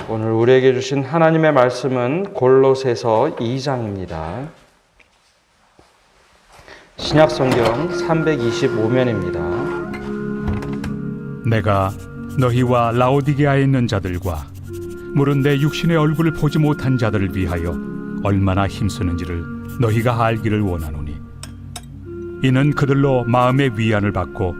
오늘 우리에게 주신 하나님의 말씀은 골로새서 2장입니다. 신약성경 325면입니다. 내가 너희와 라오디게아에 있는 자들과 물은 내 육신의 얼굴을 보지 못한 자들을 위하여 얼마나 힘쓰는지를 너희가 알기를 원하노니, 이는 그들로 마음의 위안을 받고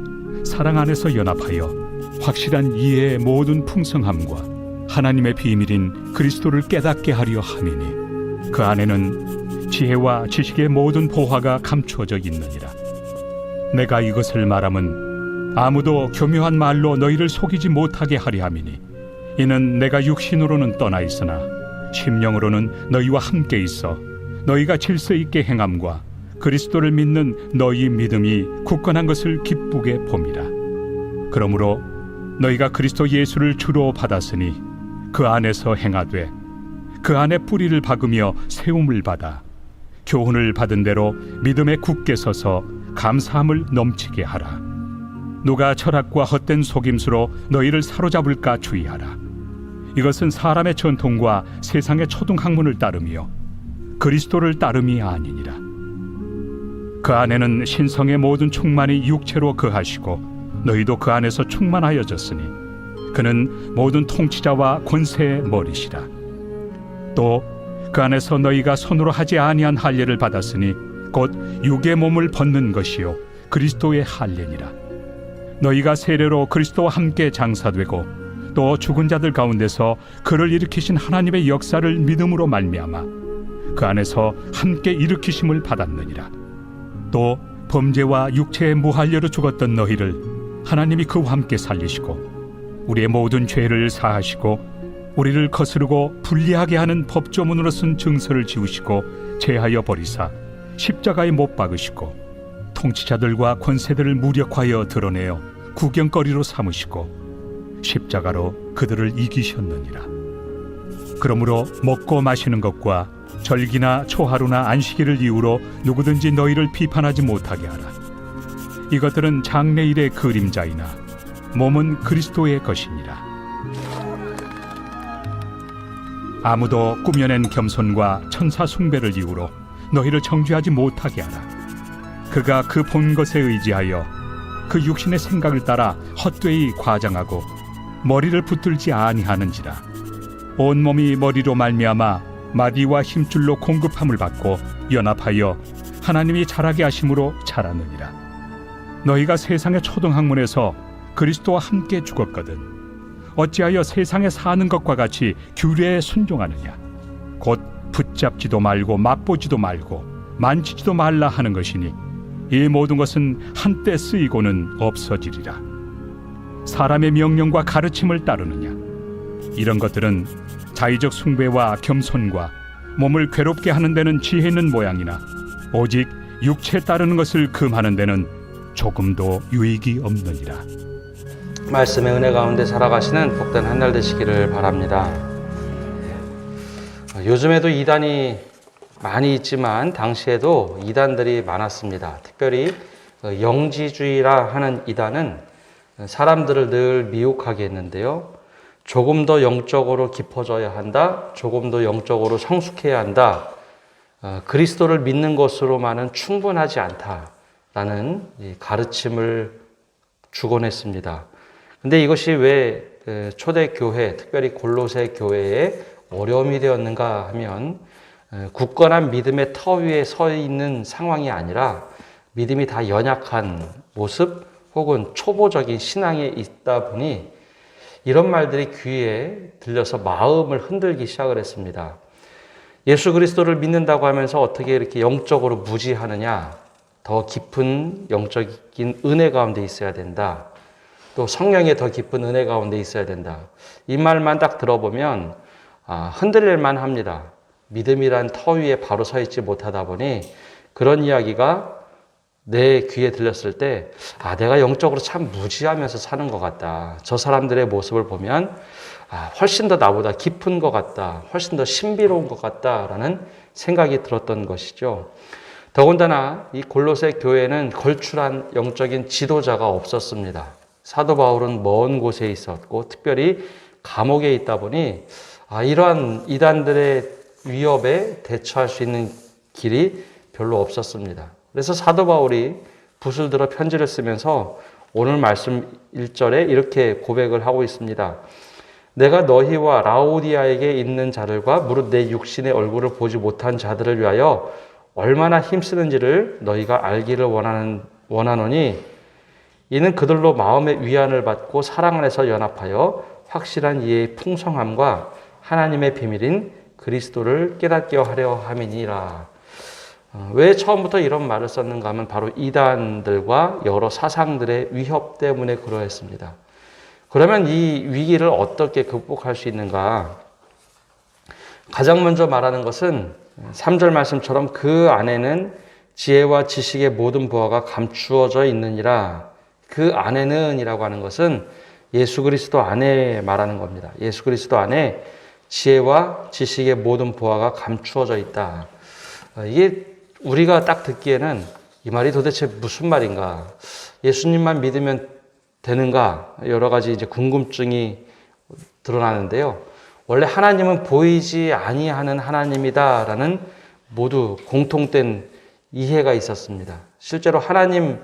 사랑 안에서 연합하여 확실한 이해의 모든 풍성함과 하나님의 비밀인 그리스도를 깨닫게 하려 함이니, 그 안에는 지혜와 지식의 모든 보화가 감추어져 있느니라. 내가 이것을 말함은 아무도 교묘한 말로 너희를 속이지 못하게 하려 함이니, 이는 내가 육신으로는 떠나 있으나 심령으로는 너희와 함께 있어 너희가 질서 있게 행함과 그리스도를 믿는 너희 믿음이 굳건한 것을 기쁘게 봄이라. 그러므로 너희가 그리스도 예수를 주로 받았으니 그 안에서 행하되 그 안에 뿌리를 박으며 세움을 받아 교훈을 받은 대로 믿음에 굳게 서서 감사함을 넘치게 하라. 누가 철학과 헛된 속임수로 너희를 사로잡을까 주의하라. 이것은 사람의 전통과 세상의 초등학문을 따르며 그리스도를 따름이 아니니라. 그 안에는 신성의 모든 충만이 육체로 거하시고 너희도 그 안에서 충만하여졌으니 그는 모든 통치자와 권세의 머리시라. 또 그 안에서 너희가 손으로 하지 아니한 할례를 받았으니 곧 육의 몸을 벗는 것이요 그리스도의 할례니라. 너희가 세례로 그리스도와 함께 장사되고 또 죽은 자들 가운데서 그를 일으키신 하나님의 역사를 믿음으로 말미암아 그 안에서 함께 일으키심을 받았느니라. 또 범죄와 육체의 무할례로 죽었던 너희를 하나님이 그와 함께 살리시고 우리의 모든 죄를 사하시고 우리를 거스르고 불리하게 하는 법조문으로 쓴 증서를 지우시고 제하여 버리사 십자가에 못 박으시고 통치자들과 권세들을 무력하여 드러내어 구경거리로 삼으시고 십자가로 그들을 이기셨느니라. 그러므로 먹고 마시는 것과 절기나 초하루나 안식일을 이유로 누구든지 너희를 비판하지 못하게 하라. 이것들은 장래일의 그림자이나 몸은 그리스도의 것이니라. 아무도 꾸며낸 겸손과 천사 숭배를 이유로 너희를 정죄하지 못하게 하라. 그가 그 본 것에 의지하여 그 육신의 생각을 따라 헛되이 과장하고 머리를 붙들지 아니하는지라. 온몸이 머리로 말미암아 마디와 힘줄로 공급함을 받고 연합하여 하나님이 자라게 하심으로 자라느니라. 너희가 세상의 초등학문에서 그리스도와 함께 죽었거든 어찌하여 세상에 사는 것과 같이 규례에 순종하느냐. 곧 붙잡지도 말고 맛보지도 말고 만지지도 말라 하는 것이니 이 모든 것은 한때 쓰이고는 없어지리라. 사람의 명령과 가르침을 따르느냐. 이런 것들은 자의적 숭배와 겸손과 몸을 괴롭게 하는 데는 지혜 있는 모양이나 오직 육체에 따르는 것을 금하는 데는 조금도 유익이 없느니라. 말씀의 은혜 가운데 살아가시는 복된 한 날 되시기를 바랍니다. 요즘에도 이단이 많이 있지만 당시에도 이단들이 많았습니다. 특별히 영지주의라 하는 이단은 사람들을 늘 미혹하게 했는데요. 조금 더 영적으로 깊어져야 한다. 조금 더 영적으로 성숙해야 한다. 그리스도를 믿는 것으로만은 충분하지 않다라는 가르침을 주곤 했습니다. 근데 이것이 왜 초대교회, 특별히 골로새 교회에 어려움이 되었는가 하면 굳건한 믿음의 터 위에 서 있는 상황이 아니라 믿음이 다 연약한 모습 혹은 초보적인 신앙에 있다 보니 이런 말들이 귀에 들려서 마음을 흔들기 시작을 했습니다. 예수 그리스도를 믿는다고 하면서 어떻게 이렇게 영적으로 무지하느냐? 더 깊은 영적인 은혜 가운데 있어야 된다. 또 성령의 더 깊은 은혜 가운데 있어야 된다. 이 말만 딱 들어보면 흔들릴만 합니다. 믿음이란 터 위에 바로 서 있지 못하다 보니 그런 이야기가 내 귀에 들렸을 때 내가 영적으로 참 무지하면서 사는 것 같다. 저 사람들의 모습을 보면 훨씬 더 나보다 깊은 것 같다. 훨씬 더 신비로운 것 같다라는 생각이 들었던 것이죠. 더군다나 이 골로새 교회는 걸출한 영적인 지도자가 없었습니다. 사도 바울은 먼 곳에 있었고 특별히 감옥에 있다 보니 이러한 이단들의 위협에 대처할 수 있는 길이 별로 없었습니다. 그래서 사도 바울이 붓을 들어 편지를 쓰면서 오늘 말씀 1절에 이렇게 고백을 하고 있습니다. 내가 너희와 라오디아에게 있는 자들과 무릇 내 육신의 얼굴을 보지 못한 자들을 위하여 얼마나 힘쓰는지를 너희가 알기를 원하노니 이는 그들로 마음의 위안을 받고 사랑 안에서 연합하여 확실한 이해의 풍성함과 하나님의 비밀인 그리스도를 깨닫게 하려 함이니라. 왜 처음부터 이런 말을 썼는가 하면 바로 이단들과 여러 사상들의 위협 때문에 그러했습니다. 그러면 이 위기를 어떻게 극복할 수 있는가? 가장 먼저 말하는 것은 3절 말씀처럼 그 안에는 지혜와 지식의 모든 보화가 감추어져 있느니라. 그 안에는 이라고 하는 것은 예수 그리스도 안에 말하는 겁니다. 예수 그리스도 안에 지혜와 지식의 모든 보화가 감추어져 있다. 이게 우리가 딱 듣기에는 이 말이 도대체 무슨 말인가? 예수님만 믿으면 되는가? 여러 가지 이제 궁금증이 드러나는데요. 원래 하나님은 보이지 아니하는 하나님이다라는 모두 공통된 이해가 있었습니다. 실제로 하나님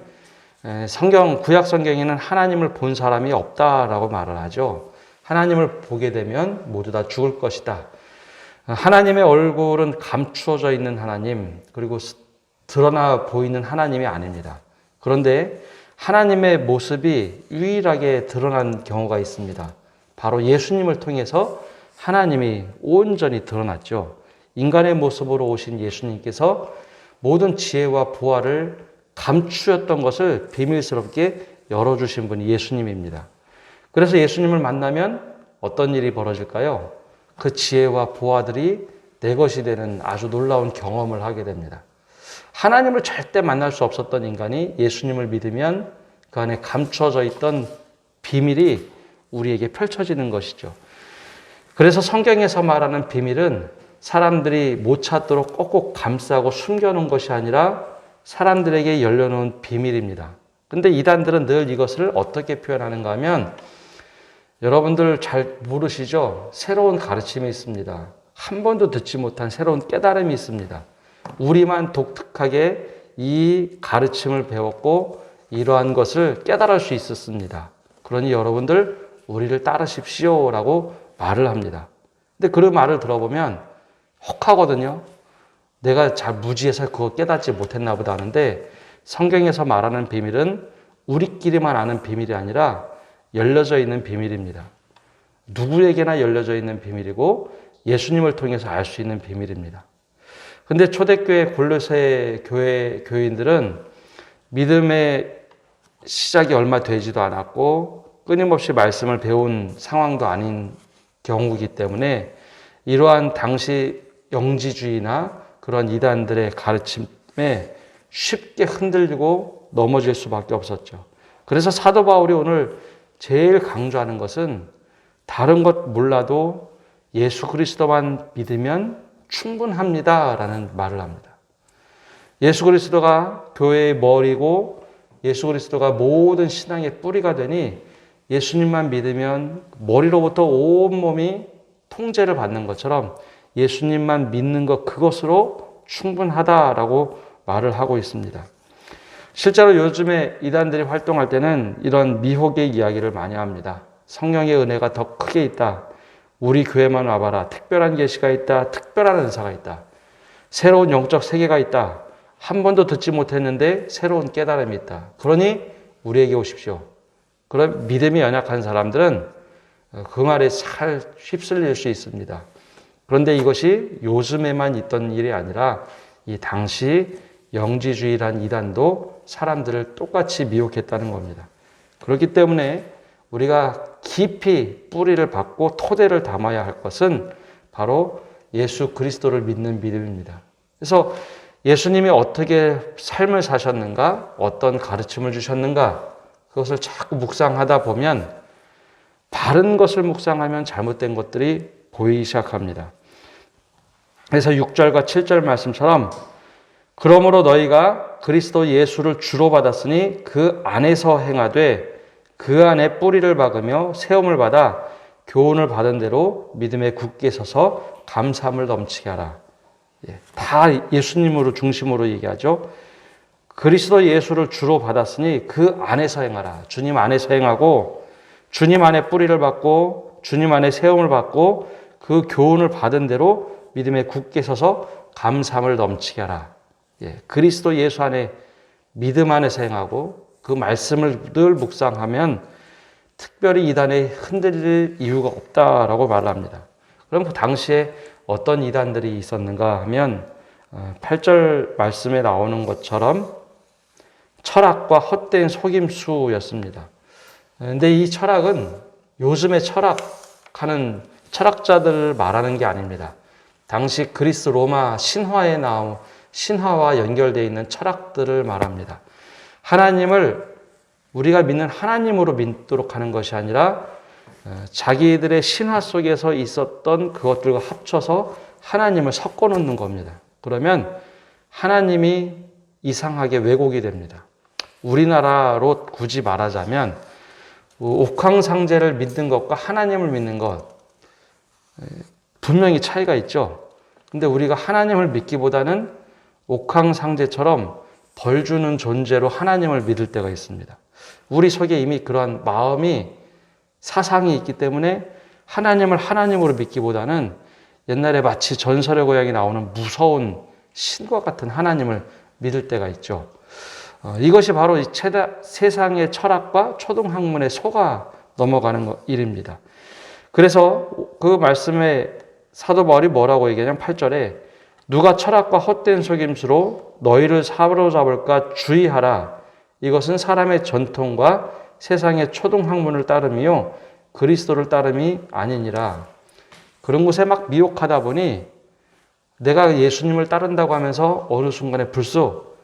성경 구약 성경에는 하나님을 본 사람이 없다라고 말을 하죠. 하나님을 보게 되면 모두 다 죽을 것이다. 하나님의 얼굴은 감추어져 있는 하나님, 그리고 드러나 보이는 하나님이 아닙니다. 그런데 하나님의 모습이 유일하게 드러난 경우가 있습니다. 바로 예수님을 통해서 하나님이 온전히 드러났죠. 인간의 모습으로 오신 예수님께서 모든 지혜와 보화를 감추었던 것을 비밀스럽게 열어주신 분이 예수님입니다. 그래서 예수님을 만나면 어떤 일이 벌어질까요? 그 지혜와 보화들이 내 것이 되는 아주 놀라운 경험을 하게 됩니다. 하나님을 절대 만날 수 없었던 인간이 예수님을 믿으면 그 안에 감춰져 있던 비밀이 우리에게 펼쳐지는 것이죠. 그래서 성경에서 말하는 비밀은 사람들이 못 찾도록 꼭꼭 감싸고 숨겨놓은 것이 아니라 사람들에게 열려놓은 비밀입니다. 근데 이단들은 늘 이것을 어떻게 표현하는가 하면 여러분들 잘 모르시죠? 새로운 가르침이 있습니다. 한 번도 듣지 못한 새로운 깨달음이 있습니다. 우리만 독특하게 이 가르침을 배웠고 이러한 것을 깨달을 수 있었습니다. 그러니 여러분들 우리를 따르십시오라고 말을 합니다. 근데 그런 말을 들어보면 혹하거든요. 내가 잘 무지해서 그거 깨닫지 못했나 보다 하는데 성경에서 말하는 비밀은 우리끼리만 아는 비밀이 아니라 열려져 있는 비밀입니다. 누구에게나 열려져 있는 비밀이고 예수님을 통해서 알 수 있는 비밀입니다. 근데 초대교회 골로새 교인들은 믿음의 시작이 얼마 되지도 않았고 끊임없이 말씀을 배운 상황도 아닌 경우이기 때문에 이러한 당시 영지주의나 그런 이단들의 가르침에 쉽게 흔들리고 넘어질 수밖에 없었죠. 그래서 사도 바울이 오늘 제일 강조하는 것은 다른 것 몰라도 예수 그리스도만 믿으면 충분합니다라는 말을 합니다. 예수 그리스도가 교회의 머리고 예수 그리스도가 모든 신앙의 뿌리가 되니 예수님만 믿으면 머리로부터 온몸이 통제를 받는 것처럼 예수님만 믿는 것 그것으로 충분하다라고 말을 하고 있습니다. 실제로 요즘에 이단들이 활동할 때는 이런 미혹의 이야기를 많이 합니다. 성령의 은혜가 더 크게 있다. 우리 교회만 와봐라. 특별한 계시가 있다. 특별한 은사가 있다. 새로운 영적 세계가 있다. 한 번도 듣지 못했는데 새로운 깨달음이 있다. 그러니 우리에게 오십시오. 그럼 믿음이 연약한 사람들은 그 말에 잘 휩쓸릴 수 있습니다. 그런데 이것이 요즘에만 있던 일이 아니라 이 당시 영지주의란 이단도 사람들을 똑같이 미혹했다는 겁니다. 그렇기 때문에 우리가 깊이 뿌리를 받고 토대를 담아야 할 것은 바로 예수 그리스도를 믿는 믿음입니다. 그래서 예수님이 어떻게 삶을 사셨는가, 어떤 가르침을 주셨는가, 그것을 자꾸 묵상하다 보면 바른 것을 묵상하면 잘못된 것들이 보이기 시작합니다. 그래서 6절과 7절 말씀처럼 그러므로 너희가 그리스도 예수를 주로 받았으니 그 안에서 행하되 그 안에 뿌리를 박으며 세움을 받아 교훈을 받은 대로 믿음에 굳게 서서 감사함을 넘치게 하라. 다 예수님으로 중심으로 얘기하죠. 그리스도 예수를 주로 받았으니 그 안에서 행하라. 주님 안에서 행하고 주님 안에 뿌리를 받고 주님 안에 세움을 받고 그 교훈을 받은 대로 믿음에 굳게 서서 감사함을 넘치게 하라. 그리스도 예수 안에 믿음 안에서 행하고 그 말씀을 늘 묵상하면 특별히 이단에 흔들릴 이유가 없다라고 말합니다. 그럼 그 당시에 어떤 이단들이 있었는가 하면 8절 말씀에 나오는 것처럼 철학과 헛된 속임수였습니다. 그런데 이 철학은 요즘의 철학하는 철학자들을 말하는 게 아닙니다. 당시 그리스 로마 신화에 나온 신화와 연결되어 있는 철학들을 말합니다. 하나님을 우리가 믿는 하나님으로 믿도록 하는 것이 아니라 자기들의 신화 속에서 있었던 그것들과 합쳐서 하나님을 섞어 놓는 겁니다. 그러면 하나님이 이상하게 왜곡이 됩니다. 우리나라로 굳이 말하자면 옥황상제를 믿는 것과 하나님을 믿는 것 분명히 차이가 있죠. 근데 우리가 하나님을 믿기보다는 옥황상제처럼 벌 주는 존재로 하나님을 믿을 때가 있습니다. 우리 속에 이미 그러한 마음이 사상이 있기 때문에 하나님을 하나님으로 믿기보다는 옛날에 마치 전설의 고향에 나오는 무서운 신과 같은 하나님을 믿을 때가 있죠. 이것이 바로 이 세상의 철학과 초등학문에 속아 넘어가는 일입니다. 그래서 그 말씀에 사도 바울이 뭐라고 얘기하냐면 8절에 누가 철학과 헛된 속임수로 너희를 사로잡을까 주의하라. 이것은 사람의 전통과 세상의 초등학문을 따름이요 그리스도를 따름이 아니니라. 그런 곳에 막 미혹하다 보니 내가 예수님을 따른다고 하면서 어느 순간에 불쑥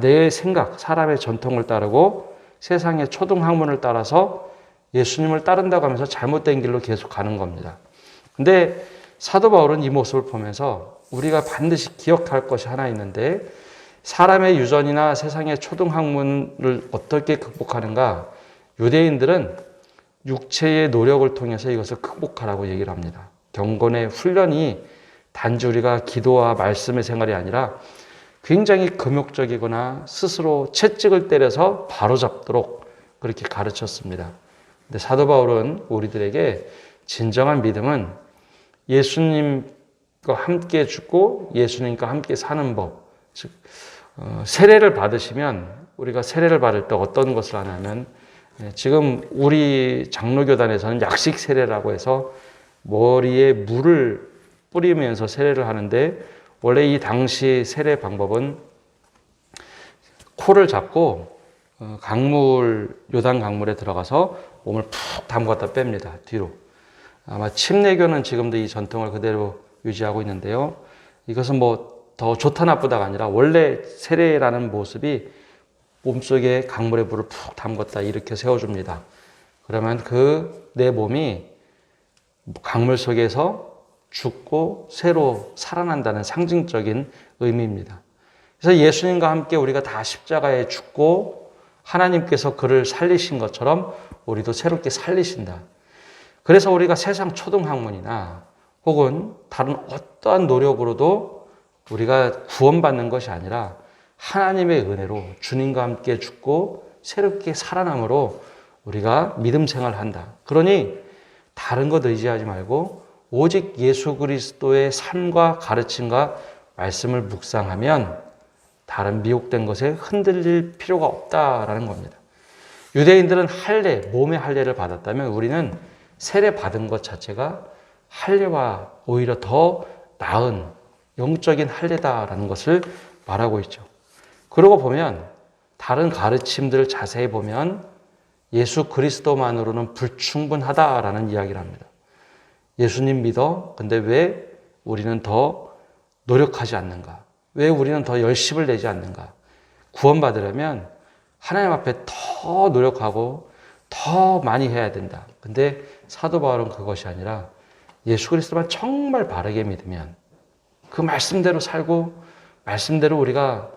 내 생각, 사람의 전통을 따르고 세상의 초등학문을 따라서 예수님을 따른다고 하면서 잘못된 길로 계속 가는 겁니다. 근데 사도 바울은 이 모습을 보면서 우리가 반드시 기억할 것이 하나 있는데 사람의 유전이나 세상의 초등학문을 어떻게 극복하는가? 유대인들은 육체의 노력을 통해서 이것을 극복하라고 얘기를 합니다. 경건의 훈련이 단지 우리가 기도와 말씀의 생활이 아니라 굉장히 금욕적이거나 스스로 채찍을 때려서 바로잡도록 그렇게 가르쳤습니다. 근데 사도 바울은 우리들에게 진정한 믿음은 예수님과 함께 죽고 예수님과 함께 사는 법, 즉 세례를 받으시면 우리가 세례를 받을 때 어떤 것을 하냐면 지금 우리 장로교단에서는 약식 세례라고 해서 머리에 물을 뿌리면서 세례를 하는데 원래 이 당시 세례 방법은 코를 잡고 요단 강물에 들어가서 몸을 푹 담갔다 뺍니다. 뒤로. 아마 침례교는 지금도 이 전통을 그대로 유지하고 있는데요. 이것은 뭐 더 좋다 나쁘다가 아니라 원래 세례라는 모습이 몸속에 강물에 물을 푹 담갔다 이렇게 세워줍니다. 그러면 내 몸이 강물 속에서 죽고 새로 살아난다는 상징적인 의미입니다. 그래서 예수님과 함께 우리가 다 십자가에 죽고 하나님께서 그를 살리신 것처럼 우리도 새롭게 살리신다. 그래서 우리가 세상 초등학문이나 혹은 다른 어떠한 노력으로도 우리가 구원받는 것이 아니라 하나님의 은혜로 주님과 함께 죽고 새롭게 살아남으로 우리가 믿음 생활을 한다. 그러니 다른 것 의지하지 말고 오직 예수 그리스도의 삶과 가르침과 말씀을 묵상하면 다른 미혹된 것에 흔들릴 필요가 없다라는 겁니다. 유대인들은 할례, 몸의 할례를 받았다면 우리는 세례 받은 것 자체가 할례와 오히려 더 나은 영적인 할례다라는 것을 말하고 있죠. 그러고 보면 다른 가르침들을 자세히 보면 예수 그리스도만으로는 불충분하다라는 이야기를 합니다. 예수님 믿어. 근데 왜 우리는 더 노력하지 않는가? 왜 우리는 더 열심을 내지 않는가? 구원받으려면 하나님 앞에 더 노력하고 더 많이 해야 된다. 근데 사도 바울은 그것이 아니라 예수 그리스도만 정말 바르게 믿으면 그 말씀대로 살고 말씀대로 우리가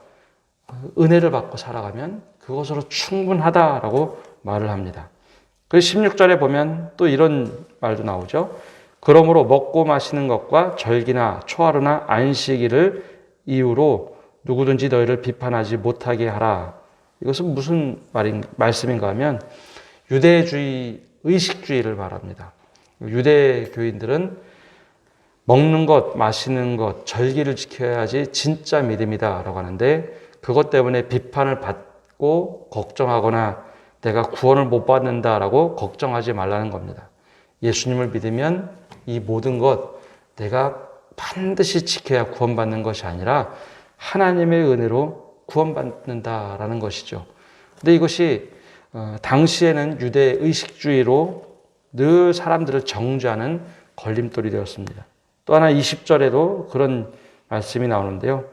은혜를 받고 살아가면 그것으로 충분하다라고 말을 합니다. 그래서 16절에 보면 또 이런 말도 나오죠. 그러므로 먹고 마시는 것과 절기나 초하루나 안식일을 이유로 누구든지 너희를 비판하지 못하게 하라. 이것은 무슨 말씀인가 하면 유대주의, 의식주의를 말합니다. 유대교인들은 먹는 것, 마시는 것, 절기를 지켜야지 진짜 믿음이다 라고 하는데 그것 때문에 비판을 받고 걱정하거나 내가 구원을 못 받는다라고 걱정하지 말라는 겁니다. 예수님을 믿으면 이 모든 것 내가 반드시 지켜야 구원받는 것이 아니라 하나님의 은혜로 구원받는다라는 것이죠. 근데 이것이 당시에는 유대 의식주의로 늘 사람들을 정죄하는 걸림돌이 되었습니다. 또 하나 20절에도 그런 말씀이 나오는데요.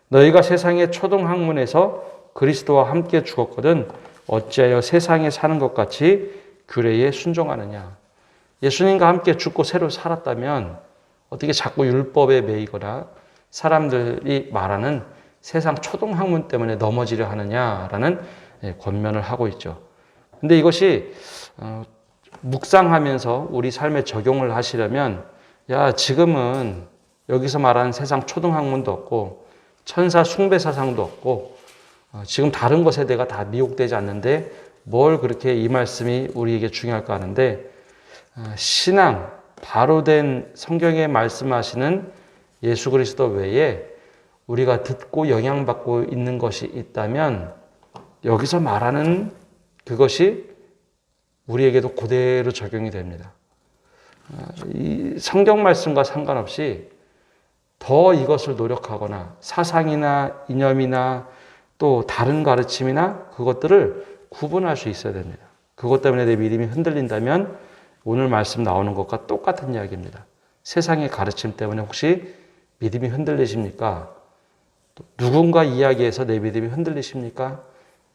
너희가 세상의 초등학문에서 그리스도와 함께 죽었거든 어찌하여 세상에 사는 것 같이 규례에 순종하느냐. 예수님과 함께 죽고 새로 살았다면 어떻게 자꾸 율법에 매이거나 사람들이 말하는 세상 초등학문 때문에 넘어지려 하느냐라는 권면을 하고 있죠. 근데 이것이 묵상하면서 우리 삶에 적용을 하시려면 야, 지금은 여기서 말하는 세상 초등학문도 없고 천사 숭배 사상도 없고 지금 다른 것에 내가 다 미혹되지 않는데 뭘 그렇게 이 말씀이 우리에게 중요할까 하는데 신앙, 바로 된 성경에 말씀하시는 예수 그리스도 외에 우리가 듣고 영향받고 있는 것이 있다면 여기서 말하는 그것이 우리에게도 그대로 적용이 됩니다. 이 성경 말씀과 상관없이 더 이것을 노력하거나 사상이나 이념이나 또 다른 가르침이나 그것들을 구분할 수 있어야 됩니다. 그것 때문에 내 믿음이 흔들린다면 오늘 말씀 나오는 것과 똑같은 이야기입니다. 세상의 가르침 때문에 혹시 믿음이 흔들리십니까? 또 누군가 이야기에서 내 믿음이 흔들리십니까?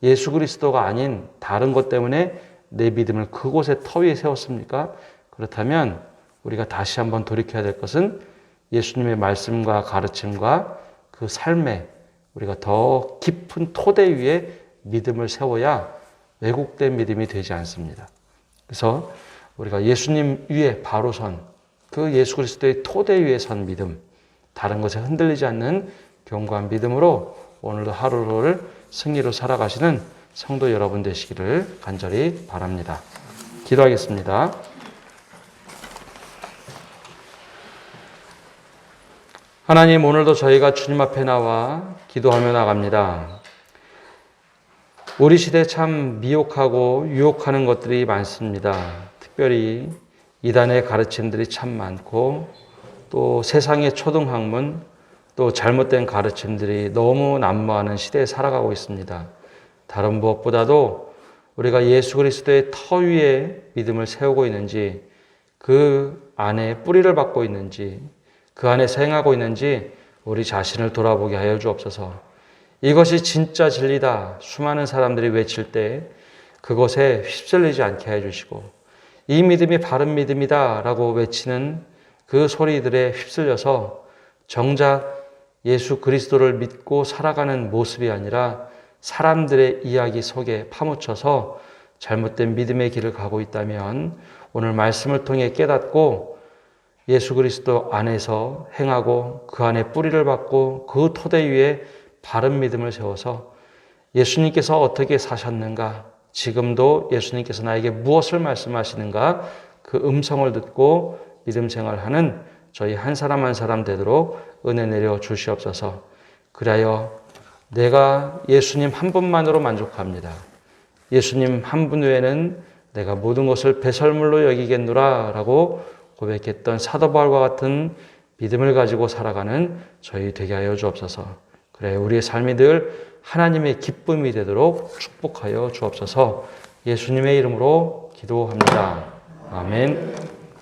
예수 그리스도가 아닌 다른 것 때문에 내 믿음을 그곳에 터 위에 세웠습니까? 그렇다면 우리가 다시 한번 돌이켜야 될 것은 예수님의 말씀과 가르침과 그 삶에 우리가 더 깊은 토대 위에 믿음을 세워야 왜곡된 믿음이 되지 않습니다. 그래서 우리가 예수님 위에 바로 선, 그 예수 그리스도의 토대 위에 선 믿음, 다른 것에 흔들리지 않는 견고한 믿음으로 오늘도 하루를 승리로 살아가시는 성도 여러분 되시기를 간절히 바랍니다. 기도하겠습니다. 하나님, 오늘도 저희가 주님 앞에 나와 기도하며 나갑니다. 우리 시대에 참 미혹하고 유혹하는 것들이 많습니다. 특별히 이단의 가르침들이 참 많고 또 세상의 초등학문 또 잘못된 가르침들이 너무 난무하는 시대에 살아가고 있습니다. 다른 무엇보다도 우리가 예수 그리스도의 터 위에 믿음을 세우고 있는지 그 안에 뿌리를 받고 있는지 그 안에 행하고 있는지 우리 자신을 돌아보게 하여 주옵소서. 이것이 진짜 진리다 수많은 사람들이 외칠 때 그것에 휩쓸리지 않게 해주시고 이 믿음이 바른 믿음이다 라고 외치는 그 소리들에 휩쓸려서 정작 예수 그리스도를 믿고 살아가는 모습이 아니라 사람들의 이야기 속에 파묻혀서 잘못된 믿음의 길을 가고 있다면 오늘 말씀을 통해 깨닫고 예수 그리스도 안에서 행하고 그 안에 뿌리를 받고 그 토대 위에 바른 믿음을 세워서 예수님께서 어떻게 사셨는가, 지금도 예수님께서 나에게 무엇을 말씀하시는가 그 음성을 듣고 믿음 생활하는 저희 한 사람 한 사람 되도록 은혜 내려 주시옵소서. 그리하여 내가 예수님 한 분만으로 만족합니다. 예수님 한 분 외에는 내가 모든 것을 배설물로 여기겠노라 라고 고백했던 사도 바울과 같은 믿음을 가지고 살아가는 저희 되게 하여 주옵소서. 그래 우리의 삶이 늘 하나님의 기쁨이 되도록 축복하여 주옵소서. 예수님의 이름으로 기도합니다. 아멘.